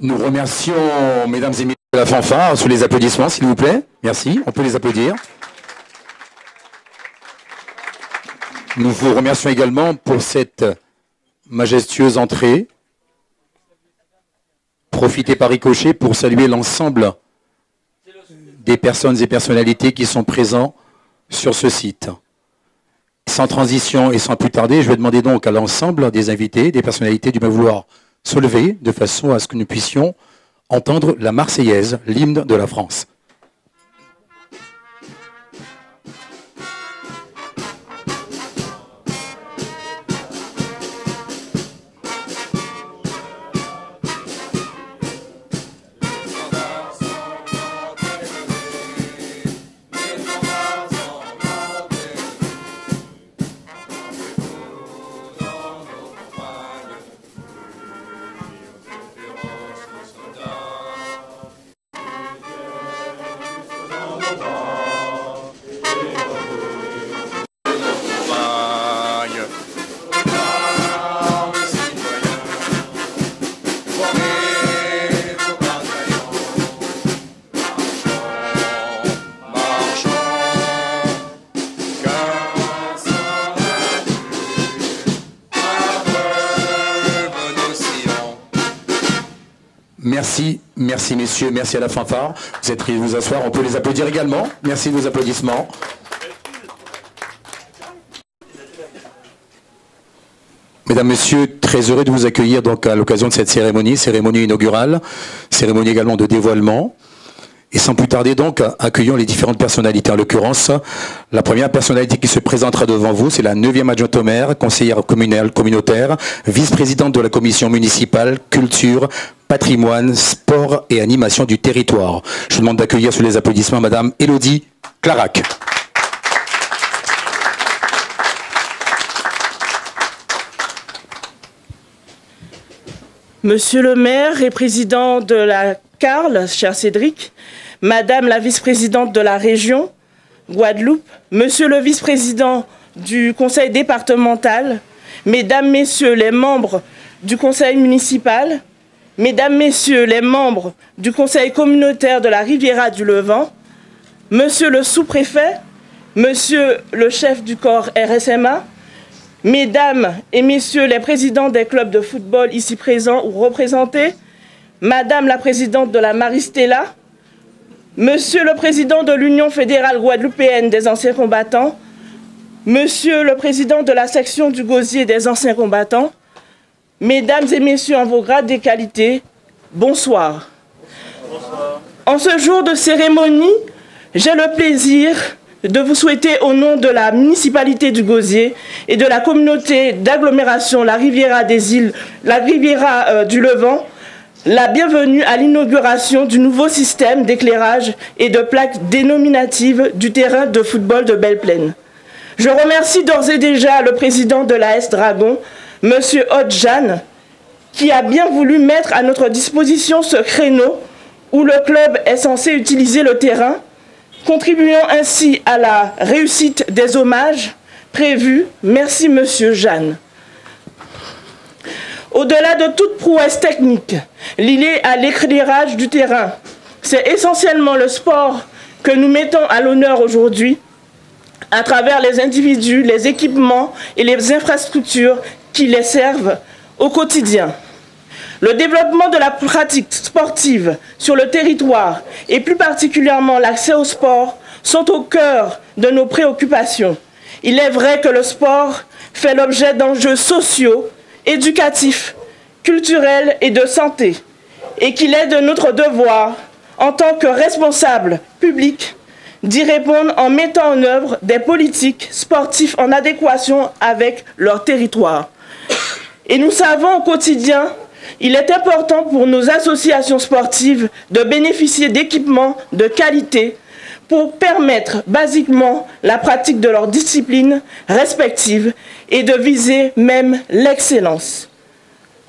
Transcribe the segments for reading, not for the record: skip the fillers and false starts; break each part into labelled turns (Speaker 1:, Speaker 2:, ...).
Speaker 1: Nous remercions mesdames et messieurs de la fanfare sous les applaudissements, s'il vous plaît. Merci, on peut les applaudir. Nous vous remercions également pour cette majestueuse entrée. Profitez par ricochet pour saluer l'ensemble des personnes et personnalités qui sont présents sur ce site. Sans transition et sans plus tarder, je vais demander donc à l'ensemble des invités, des personnalités du bien vouloir se lever de façon à ce que nous puissions entendre la Marseillaise, l'hymne de la France. Merci, merci messieurs, merci à la fanfare. Vous êtes priés de vous asseoir, on peut les applaudir également. Merci de vos applaudissements. Mesdames, Messieurs, très heureux de vous accueillir donc à l'occasion de cette cérémonie inaugurale, cérémonie également de dévoilement. Et sans plus tarder donc, accueillons les différentes personnalités. En l'occurrence, la première personnalité qui se présentera devant vous, c'est la 9e adjointe au maire, conseillère communautaire, vice-présidente de la commission municipale, culture, patrimoine, sport et animation du territoire. Je vous demande d'accueillir sous les applaudissements Madame Élodie Clarac.
Speaker 2: Monsieur le maire et président de la CARL, cher Cédric, Madame la vice-présidente de la région Guadeloupe, Monsieur le vice-président du conseil départemental, Mesdames, Messieurs les membres du conseil municipal, Mesdames, Messieurs les membres du conseil communautaire de la Riviera du Levant, Monsieur le sous-préfet, Monsieur le chef du corps RSMA, Mesdames et Messieurs les présidents des clubs de football ici présents ou représentés, Madame la présidente de la Maristella, Monsieur le président de l'Union fédérale guadeloupéenne des anciens combattants, Monsieur le président de la section du Gosier des anciens combattants, Mesdames et Messieurs en vos grades et qualités, bonsoir. Bonsoir. En ce jour de cérémonie, j'ai le plaisir de vous souhaiter au nom de la municipalité du Gosier et de la communauté d'agglomération La Riviera des Îles, la Riviera du Levant, la bienvenue à l'inauguration du nouveau système d'éclairage et de plaques dénominatives du terrain de football de Belle-Plaine. Je remercie d'ores et déjà le président de l'AS Dragon, M. Hodjan, qui a bien voulu mettre à notre disposition ce créneau où le club est censé utiliser le terrain, contribuant ainsi à la réussite des hommages prévus. Merci, Monsieur Jeanne. Au-delà de toute prouesse technique liée à l'éclairage du terrain, c'est essentiellement le sport que nous mettons à l'honneur aujourd'hui à travers les individus, les équipements et les infrastructures qui les servent au quotidien. Le développement de la pratique sportive sur le territoire et plus particulièrement l'accès au sport sont au cœur de nos préoccupations. Il est vrai que le sport fait l'objet d'enjeux sociaux, éducatifs, culturels et de santé, et qu'il est de notre devoir, en tant que responsables publics, d'y répondre en mettant en œuvre des politiques sportives en adéquation avec leur territoire. Et nous savons au quotidien, il est important pour nos associations sportives de bénéficier d'équipements de qualité pour permettre basiquement la pratique de leurs disciplines respectives et de viser même l'excellence.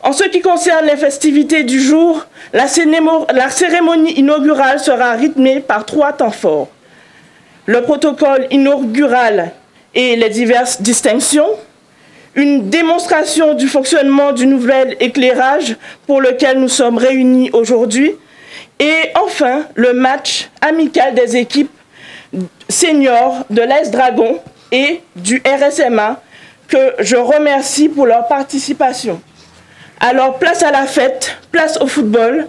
Speaker 2: En ce qui concerne les festivités du jour, la cérémonie inaugurale sera rythmée par 3 temps forts. Le protocole inaugural et les diverses distinctions, une démonstration du fonctionnement du nouvel éclairage pour lequel nous sommes réunis aujourd'hui. Et enfin, le match amical des équipes seniors de l'AS Dragon et du RSMA que je remercie pour leur participation. Alors, place à la fête, place au football.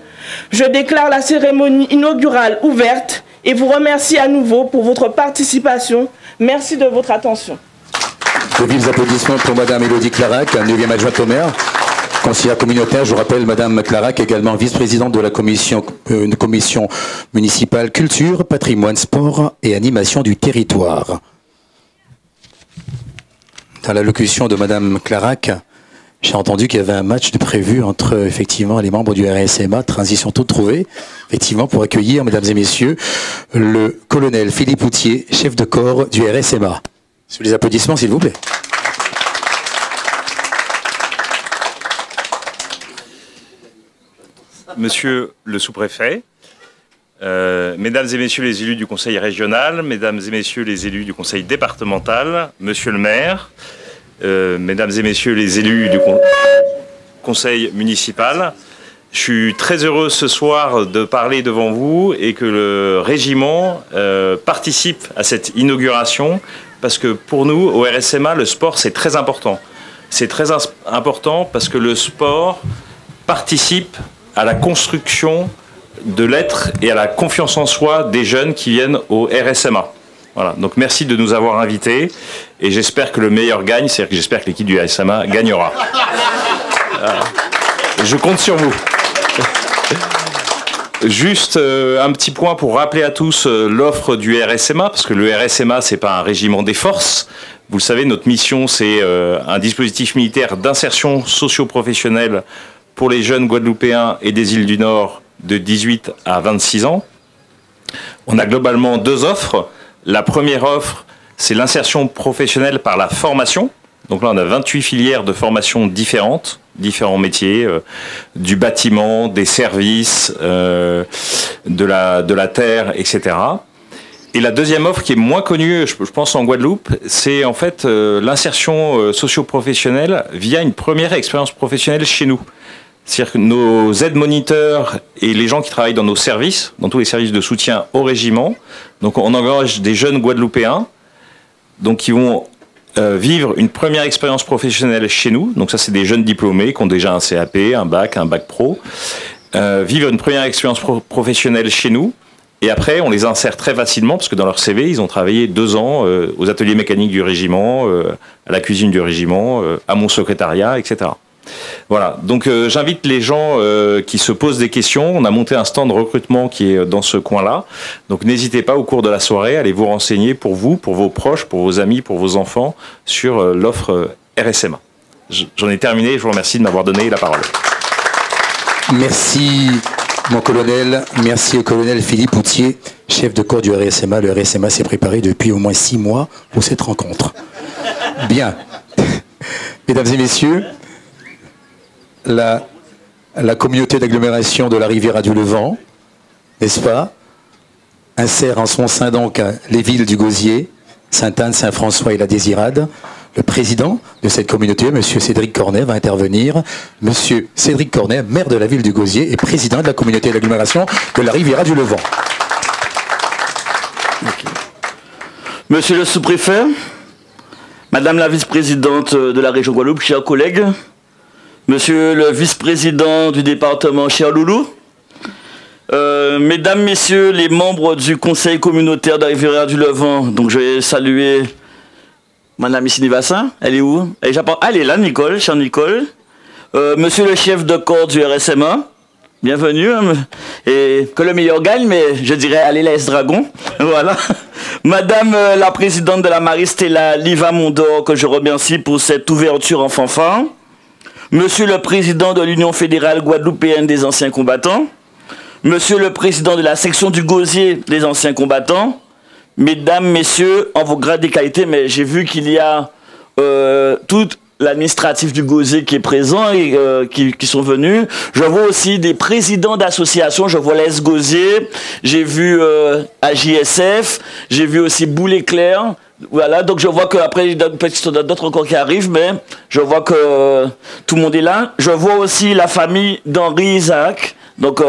Speaker 2: Je déclare la cérémonie inaugurale ouverte et vous remercie à nouveau pour votre participation. Merci de votre attention.
Speaker 1: De vives applaudissements pour Madame Élodie Clarac, 9e adjointe au maire, conseillère communautaire. Je vous rappelle, Madame Clarac, également vice-présidente de la commission municipale culture, patrimoine, sport et animation du territoire. Dans l'allocution de Madame Clarac, j'ai entendu qu'il y avait un match de prévu entre, effectivement, les membres du RSMA, transition toute trouvée, effectivement, pour accueillir, mesdames et messieurs, le colonel Philippe Outier, chef de corps du RSMA. Sous les applaudissements, s'il vous plaît.
Speaker 3: Monsieur le sous-préfet, mesdames et messieurs les élus du conseil régional, mesdames et messieurs les élus du conseil départemental, monsieur le maire, mesdames et messieurs les élus du conseil municipal, je suis très heureux ce soir de parler devant vous et que le régiment participe à cette inauguration parce que pour nous, au RSMA, le sport c'est très important. C'est très important parce que le sport participe à la construction de l'être et à la confiance en soi des jeunes qui viennent au RSMA. Voilà, donc merci de nous avoir invités et j'espère que le meilleur gagne, c'est-à-dire que j'espère que l'équipe du RSMA gagnera. Je compte sur vous. Juste un petit point pour rappeler à tous l'offre du RSMA, parce que le RSMA, c'est pas un régiment des forces. Vous le savez, notre mission, c'est un dispositif militaire d'insertion socio-professionnelle pour les jeunes guadeloupéens et des îles du Nord de 18 à 26 ans. On a globalement deux offres. La première offre, c'est l'insertion professionnelle par la formation. Donc là, on a 28 filières de formation différentes, différents métiers, du bâtiment, des services, de la terre, etc. Et la deuxième offre qui est moins connue, je pense en Guadeloupe, c'est en fait l'insertion socio-professionnelle via une première expérience professionnelle chez nous. C'est-à-dire que nos aides-moniteurs et les gens qui travaillent dans nos services, dans tous les services de soutien au régiment, donc on engage des jeunes Guadeloupéens donc qui vont vivre une première expérience professionnelle chez nous. Donc ça, c'est des jeunes diplômés qui ont déjà un CAP, un bac pro. Vivre une première expérience professionnelle chez nous. Et après, on les insère très facilement parce que dans leur CV, ils ont travaillé 2 ans aux ateliers mécaniques du régiment, à la cuisine du régiment, à mon secrétariat, etc. Voilà, donc j'invite les gens qui se posent des questions. On a monté un stand de recrutement qui est dans ce coin-là. Donc n'hésitez pas au cours de la soirée à aller vous renseigner pour vous, pour vos proches, pour vos amis, pour vos enfants sur l'offre RSMA. J'en ai terminé, je vous remercie de m'avoir donné la parole.
Speaker 1: Merci mon colonel, merci au colonel Philippe Outier, chef de corps du RSMA. Le RSMA s'est préparé depuis au moins 6 mois pour cette rencontre. Bien. Mesdames et messieurs, la communauté d'agglomération de la Riviera du Levant, n'est-ce pas, insère en son sein donc les villes du Gosier, Sainte-Anne, Saint-François et la Désirade. Le président de cette communauté, M. Cédric Cornet, va intervenir. M. Cédric Cornet, maire de la ville du Gosier et président de la communauté d'agglomération de la Riviera du Levant.
Speaker 4: Okay. Monsieur le sous-préfet, Madame la vice-présidente de la région Guadeloupe, chers collègues, Monsieur le vice-président du département, cher Loulou, Mesdames, Messieurs les membres du conseil communautaire de la Riviera du Levant, donc je vais saluer Madame Issini Vassin, elle est où? Elle est là, Nicole, chère Nicole. Monsieur le chef de corps du RSMA, bienvenue, hein, et que le meilleur gagne, mais je dirais allez l'AS Dragon, voilà. Madame la présidente de la Marie Stella Liva Mondor, que je remercie pour cette ouverture en fanfare. Monsieur le président de l'Union fédérale guadeloupéenne des anciens combattants, Monsieur le président de la section du Gosier des anciens combattants, Mesdames, Messieurs, en vos grades et qualités, mais j'ai vu qu'il y a toute l'administratif du Gosier qui est présent et qui sont venus. Je vois aussi des présidents d'associations, je vois l'Es Gosier, j'ai vu AJSF, j'ai vu aussi Boule Éclair, Voilà, donc je vois qu'après, il y a d'autres encore qui arrivent, mais je vois que tout le monde est là. Je vois aussi la famille d'Henri Isaac, donc,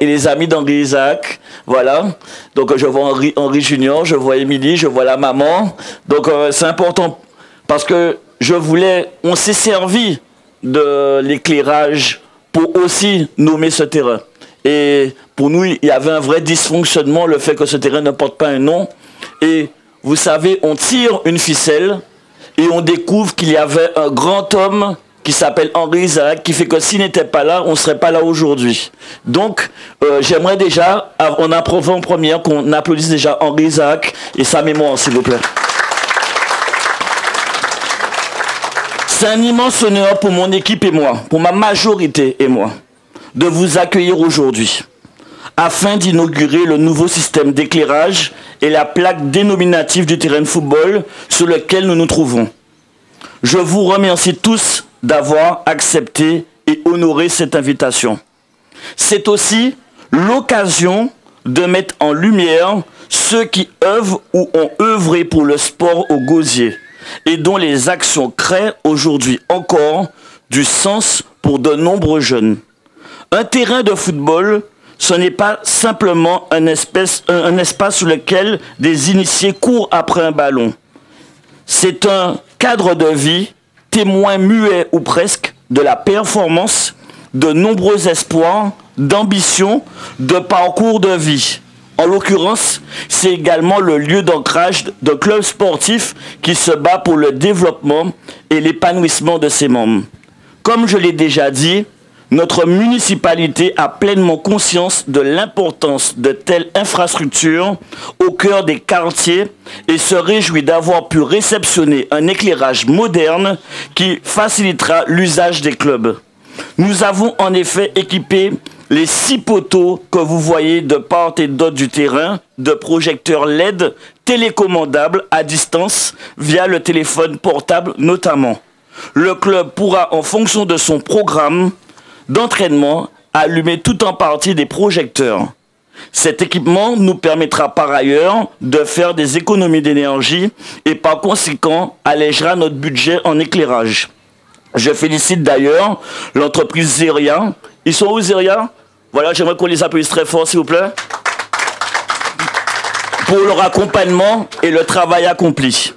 Speaker 4: et les amis d'Henri Isaac, voilà. Donc je vois Henri Junior, je vois Émilie, je vois la maman. Donc c'est important parce que on s'est servi de l'éclairage pour aussi nommer ce terrain. Et pour nous, il y avait un vrai dysfonctionnement, le fait que ce terrain ne porte pas un nom. Et vous savez, on tire une ficelle et on découvre qu'il y avait un grand homme qui s'appelle Henri Isaac, qui fait que s'il n'était pas là, on ne serait pas là aujourd'hui. Donc, j'aimerais déjà, en approuvant en première, qu'on applaudisse déjà Henri Isaac et sa mémoire, s'il vous plaît. C'est un immense honneur pour mon équipe et moi, pour ma majorité et moi, de vous accueillir aujourd'hui, afin d'inaugurer le nouveau système d'éclairage et la plaque dénominative du terrain de football sur lequel nous nous trouvons. Je vous remercie tous d'avoir accepté et honoré cette invitation. C'est aussi l'occasion de mettre en lumière ceux qui œuvrent ou ont œuvré pour le sport au gosier et dont les actions créent aujourd'hui encore du sens pour de nombreux jeunes. Un terrain de football, ce n'est pas simplement un espace sur lequel des initiés courent après un ballon. C'est un cadre de vie, témoin muet ou presque de la performance, de nombreux espoirs, d'ambition, de parcours de vie. En l'occurrence, c'est également le lieu d'ancrage de clubs sportifs qui se bat pour le développement et l'épanouissement de ses membres. Comme je l'ai déjà dit, notre municipalité a pleinement conscience de l'importance de telles infrastructures au cœur des quartiers et se réjouit d'avoir pu réceptionner un éclairage moderne qui facilitera l'usage des clubs. Nous avons en effet équipé les 6 poteaux que vous voyez de part et d'autre du terrain de projecteurs LED télécommandables à distance via le téléphone portable notamment. Le club pourra, en fonction de son programme d'entraînement, allumer tout en partie des projecteurs. Cet équipement nous permettra par ailleurs de faire des économies d'énergie et par conséquent allégera notre budget en éclairage. Je félicite d'ailleurs l'entreprise Zeria. Ils sont où Zeria? Voilà, j'aimerais qu'on les applaudisse très fort s'il vous plaît. Pour leur accompagnement et le travail accompli.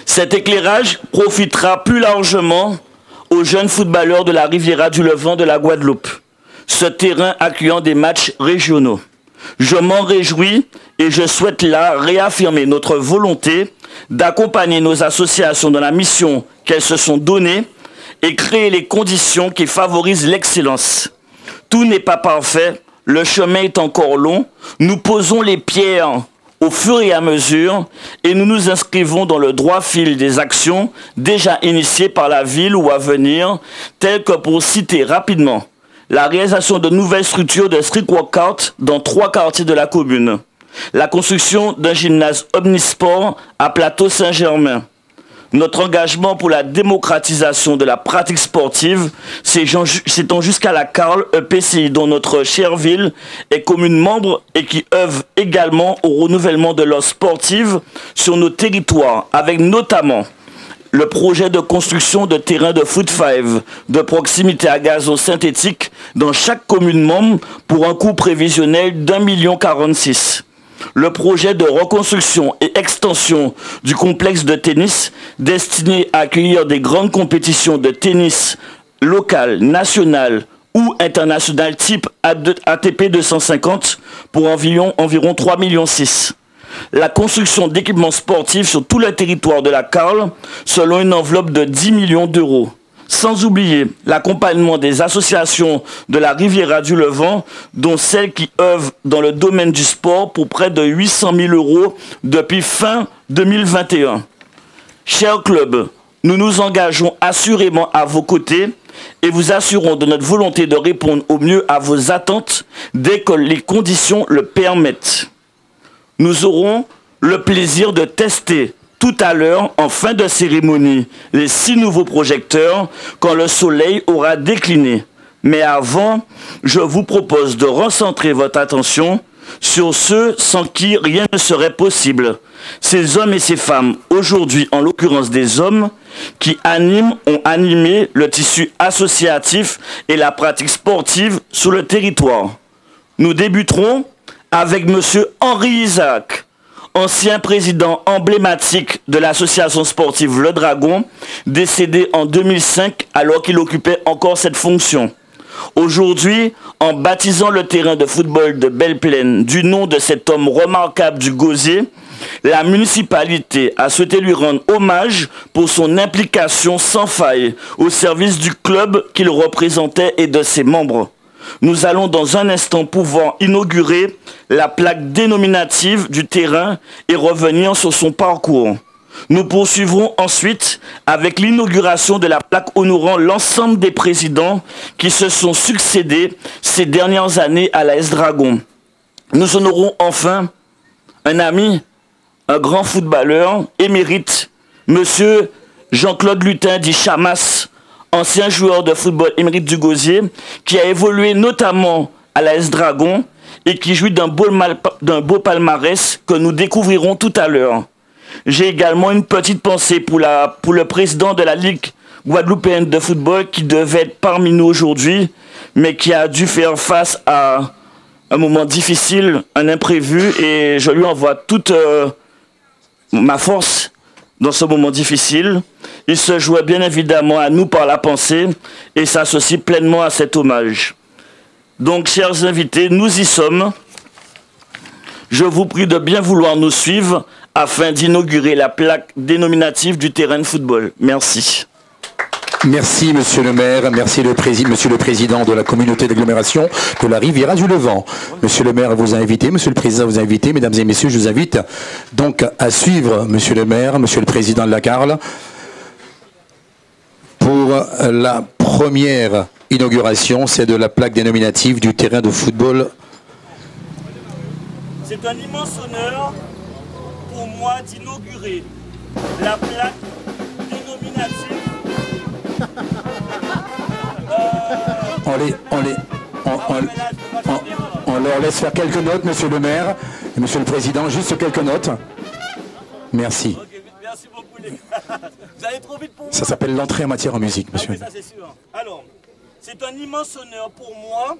Speaker 4: Cet éclairage profitera plus largement aux jeunes footballeurs de la Riviera du Levant de la Guadeloupe, ce terrain accueillant des matchs régionaux. Je m'en réjouis et je souhaite là réaffirmer notre volonté d'accompagner nos associations dans la mission qu'elles se sont données et créer les conditions qui favorisent l'excellence. Tout n'est pas parfait, le chemin est encore long, nous posons les pierres au fur et à mesure et nous nous inscrivons dans le droit fil des actions déjà initiées par la ville ou à venir, telles que pour citer rapidement la réalisation de nouvelles structures de street workout dans 3 quartiers de la commune, la construction d'un gymnase omnisport à Plateau Saint-Germain, notre engagement pour la démocratisation de la pratique sportive s'étend jusqu'à la Carle, EPCI dont notre chère ville est commune membre et qui œuvre également au renouvellement de l'offre sportive sur nos territoires, avec notamment le projet de construction de terrains de foot 5 de proximité à gazon synthétique dans chaque commune membre pour un coût prévisionnel d'1,46 million. Le projet de reconstruction et extension du complexe de tennis destiné à accueillir des grandes compétitions de tennis locales, nationales ou internationales type ATP 250 pour environ 3,6 millions. La construction d'équipements sportifs sur tout le territoire de la Carle selon une enveloppe de 10 millions d'euros. Sans oublier l'accompagnement des associations de la Riviera du Levant, dont celles qui œuvrent dans le domaine du sport pour près de 800 000 € depuis fin 2021. Chers clubs, nous nous engageons assurément à vos côtés et vous assurons de notre volonté de répondre au mieux à vos attentes dès que les conditions le permettent. Nous aurons le plaisir de tester tout à l'heure, en fin de cérémonie, les 6 nouveaux projecteurs quand le soleil aura décliné. Mais avant, je vous propose de recentrer votre attention sur ceux sans qui rien ne serait possible. Ces hommes et ces femmes, aujourd'hui en l'occurrence des hommes, qui ont animé le tissu associatif et la pratique sportive sur le territoire. Nous débuterons avec M. Henri Isaac, ancien président emblématique de l'association sportive Le Dragon, décédé en 2005 alors qu'il occupait encore cette fonction. Aujourd'hui, en baptisant le terrain de football de Belle-Plaine du nom de cet homme remarquable du Gosier, la municipalité a souhaité lui rendre hommage pour son implication sans faille au service du club qu'il représentait et de ses membres. Nous allons dans un instant pouvoir inaugurer la plaque dénominative du terrain et revenir sur son parcours. Nous poursuivrons ensuite avec l'inauguration de la plaque honorant l'ensemble des présidents qui se sont succédés ces dernières années à l'AS Dragon. Nous honorons enfin un ami, un grand footballeur émérite, monsieur Jean-Claude Lutin dit Chamas, ancien joueur de football émérite du Gosier, qui a évolué notamment à l'AS Dragon et qui jouit d'un beau palmarès que nous découvrirons tout à l'heure. J'ai également une petite pensée pour le président de la Ligue guadeloupéenne de football qui devait être parmi nous aujourd'hui, mais qui a dû faire face à un moment difficile, un imprévu, et je lui envoie toute ma force dans ce moment difficile. Il se joint bien évidemment à nous par la pensée et s'associe pleinement à cet hommage. Donc, chers invités, nous y sommes. Je vous prie de bien vouloir nous suivre afin d'inaugurer la plaque dénominative du terrain de football. Merci.
Speaker 1: Merci, monsieur le maire. Merci, monsieur le président de la communauté d'agglomération de la Riviera du Levant. Monsieur le maire vous a invité, monsieur le président vous a invité. Mesdames et messieurs, je vous invite donc à suivre monsieur le maire, monsieur le président de la Carle, pour la première inauguration, c'est de la plaque dénominative du terrain de football.
Speaker 4: C'est un immense honneur pour moi d'inaugurer la plaque dénominative.
Speaker 1: On leur laisse faire quelques notes, monsieur le maire et monsieur le président, juste quelques notes. Merci.
Speaker 4: Okay, merci beaucoup les gars. Vous allez trop vite pour moi.
Speaker 1: Ça s'appelle l'entrée en matière en musique, monsieur.
Speaker 4: Ah oui, ça c'est sûr. Alors, c'est un immense honneur pour moi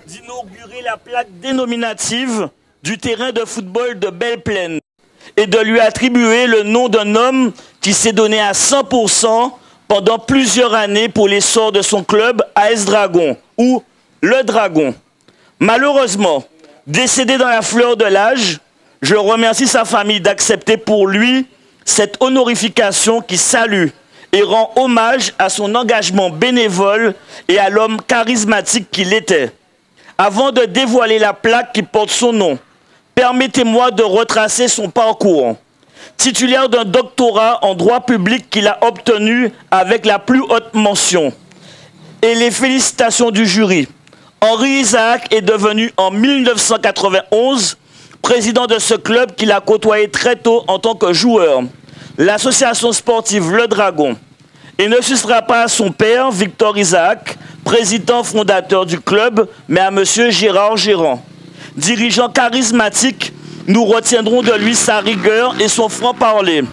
Speaker 4: d'inaugurer la plaque dénominative du terrain de football de Belle-Plaine et de lui attribuer le nom d'un homme qui s'est donné à 100% pendant plusieurs années pour l'essor de son club AS Dragon, ou Le Dragon. Malheureusement, décédé dans la fleur de l'âge, je remercie sa famille d'accepter pour lui cette honorification qui salue et rend hommage à son engagement bénévole et à l'homme charismatique qu'il était. Avant de dévoiler la plaque qui porte son nom, permettez-moi de retracer son parcours. Titulaire d'un doctorat en droit public qu'il a obtenu avec la plus haute mention. Et les félicitations du jury. Henri Isaac est devenu en 1991 président de ce club qu'il a côtoyé très tôt en tant que joueur, l'association sportive Le Dragon. Et ne ce sera pas à son père, Victor Isaac, président fondateur du club, mais à M. Gérard Gérand. Dirigeant charismatique, nous retiendrons de lui sa rigueur et son franc-parler.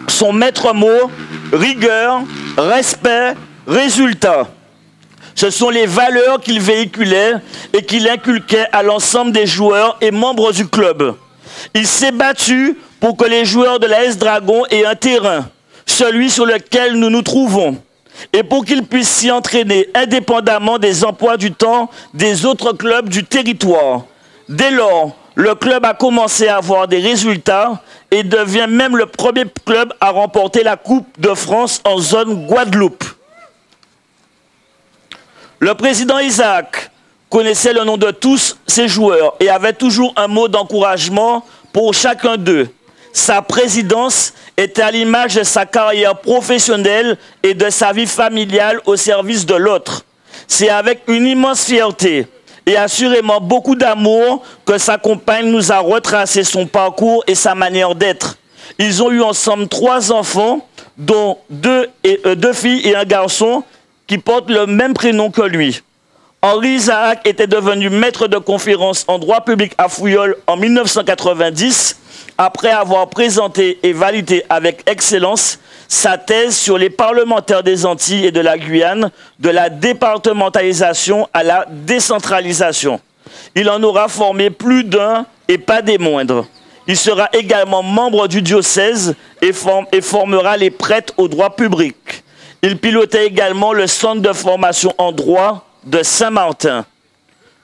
Speaker 4: Son maître mot, rigueur, respect, résultat. Ce sont les valeurs qu'il véhiculait et qu'il inculquait à l'ensemble des joueurs et membres du club. Il s'est battu pour que les joueurs de l'AS Dragon aient un terrain, celui sur lequel nous nous trouvons, et pour qu'ils puissent s'y entraîner indépendamment des emplois du temps des autres clubs du territoire. Dès lors, le club a commencé à avoir des résultats et devient même le premier club à remporter la Coupe de France en zone Guadeloupe. Le président Isaac connaissait le nom de tous ses joueurs et avait toujours un mot d'encouragement pour chacun d'eux. Sa présidence était à l'image de sa carrière professionnelle et de sa vie familiale au service de l'autre. C'est avec une immense fierté et assurément beaucoup d'amour que sa compagne nous a retracé son parcours et sa manière d'être. Ils ont eu ensemble 3 enfants, dont deux filles et un garçon qui portent le même prénom que lui. Henri Isaac était devenu maître de conférence en droit public à Fouillol en 1990, après avoir présenté et validé avec excellence sa thèse sur les parlementaires des Antilles et de la Guyane, de la départementalisation à la décentralisation. Il en aura formé plus d'un et pas des moindres. Il sera également membre du diocèse et formera les prêtres au droit public. Il pilotait également le centre de formation en droit de Saint-Martin.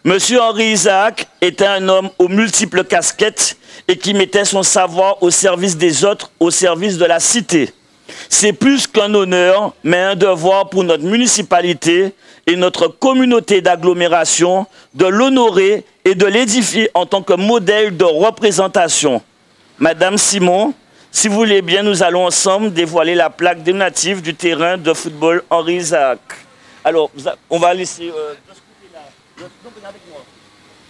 Speaker 4: Monsieur Henri Isaac était un homme aux multiples casquettes et qui mettait son savoir au service des autres, au service de la cité. C'est plus qu'un honneur, mais un devoir pour notre municipalité et notre communauté d'agglomération de l'honorer et de l'édifier en tant que modèle de représentation. Madame Simon, si vous voulez bien, nous allons ensemble dévoiler la plaque dénominative du terrain de football Henri Isaac. Alors, on va laisser de ce côté-là. Donc, venez avec moi.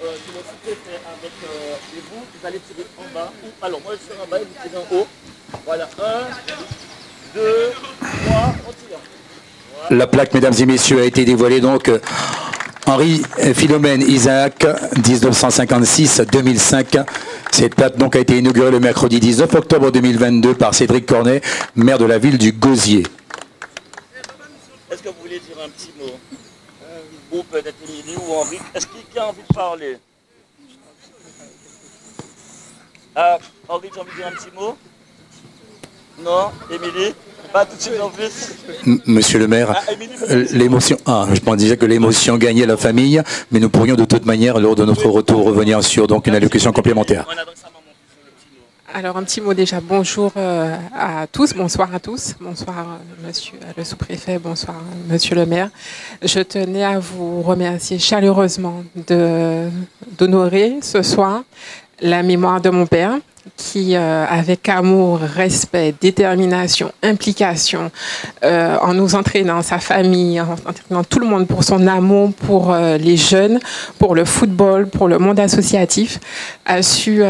Speaker 4: Je le sous-préfet avec et vous allez tirer en bas. Alors, moi, je serai en bas et vous tirez en haut. Voilà, 1, 2, 3, on tire. Voilà.
Speaker 1: La plaque, mesdames et messieurs, a été dévoilée donc Henri Philomène Isaac, 1956-2005. Cette plaque donc a été inaugurée le mercredi 19 octobre 2022 par Cédric Cornet, maire de la ville du Gosier.
Speaker 4: Est-ce que vous voulez dire un petit mot ou peut-être Émilie ou Henri? Est-ce qu'il a envie de parler? Henri, tu as envie de dire un petit mot? Non? Émilie? Pas tout de suite en plus.
Speaker 1: Monsieur le maire, l'émotion. Je pense déjà que l'émotion gagnait la famille, mais nous pourrions de toute manière, lors de notre retour, revenir sur donc une allocution complémentaire.
Speaker 5: Alors un petit mot déjà, bonjour à tous, bonsoir à tous, bonsoir monsieur le sous-préfet, bonsoir monsieur le maire. Je tenais à vous remercier chaleureusement d'honorer ce soir la mémoire de mon père qui, avec amour, respect, détermination, implication, en nous entraînant, sa famille, en entraînant tout le monde pour son amour pour les jeunes, pour le football, pour le monde associatif, a su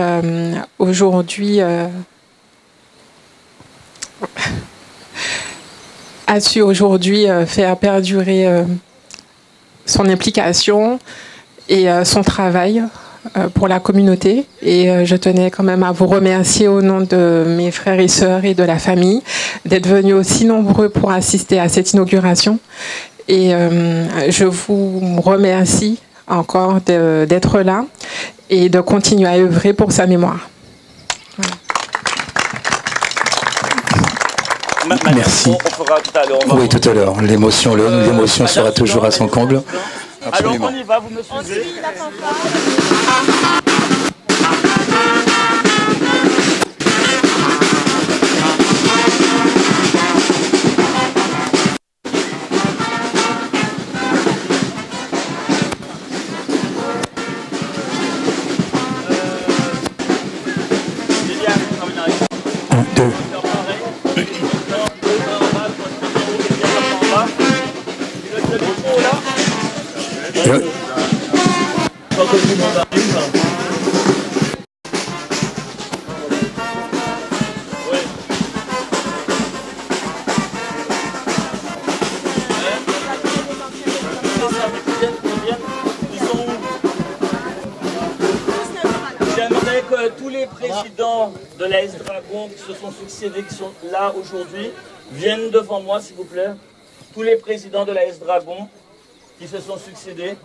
Speaker 5: aujourd'hui faire perdurer son implication et son travail pour la communauté, et je tenais quand même à vous remercier au nom de mes frères et sœurs et de la famille d'être venus aussi nombreux pour assister à cette inauguration, et je vous remercie encore d'être là et de continuer à œuvrer pour sa mémoire. Voilà.
Speaker 1: Merci.
Speaker 4: On fera tout à l'heure.
Speaker 1: Oui, tout à l'heure. L'émotion sera toujours à son comble.
Speaker 4: Absolument. Alors on y va, vous me suivez. Tous les présidents de l'AS Dragon qui se sont succédés, qui sont là aujourd'hui, viennent devant moi, s'il vous plaît. Tous les présidents de l'AS Dragon qui se sont succédés.